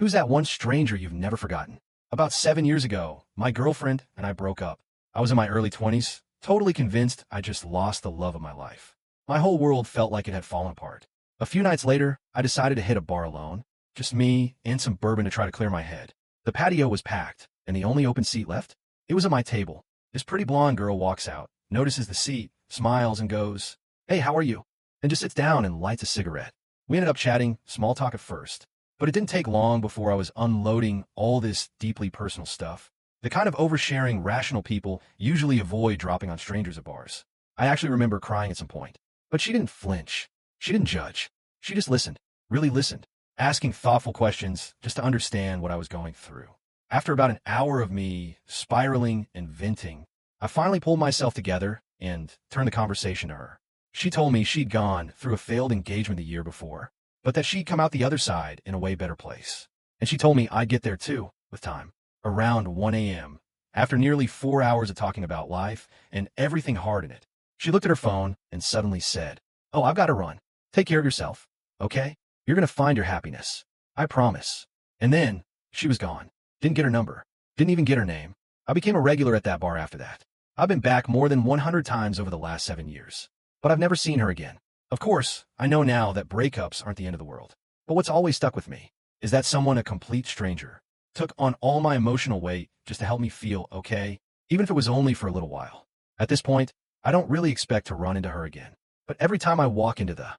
Who's that one stranger you've never forgotten? About 7 years ago, my girlfriend and I broke up. I was in my early 20s, totally convinced I just lost the love of my life. My whole world felt like it had fallen apart. A few nights later, I decided to hit a bar alone, just me and some bourbon to try to clear my head. The patio was packed, and the only open seat left? It was at my table. This pretty blonde girl walks out, notices the seat, smiles, and goes, "Hey, how are you?" And just sits down and lights a cigarette. We ended up chatting, small talk at first. But it didn't take long before I was unloading all this deeply personal stuff. The kind of oversharing, rational people usually avoid dropping on strangers at bars. I actually remember crying at some point. But she didn't flinch. She didn't judge. She just listened, really listened, asking thoughtful questions just to understand what I was going through. After about an hour of me spiraling and venting, I finally pulled myself together and turned the conversation to her. She told me she'd gone through a failed engagement the year before, but that she'd come out the other side in a way better place. And she told me I'd get there too, with time. Around 1 a.m., after nearly 4 hours of talking about life and everything hard in it, she looked at her phone and suddenly said, "Oh, I've got to run. Take care of yourself, okay? You're going to find your happiness. I promise." And then, she was gone. Didn't get her number. Didn't even get her name. I became a regular at that bar after that. I've been back more than 100 times over the last 7 years. But I've never seen her again. Of course, I know now that breakups aren't the end of the world. But what's always stuck with me is that someone, a complete stranger, took on all my emotional weight just to help me feel okay, even if it was only for a little while. At this point, I don't really expect to run into her again. But every time I walk into the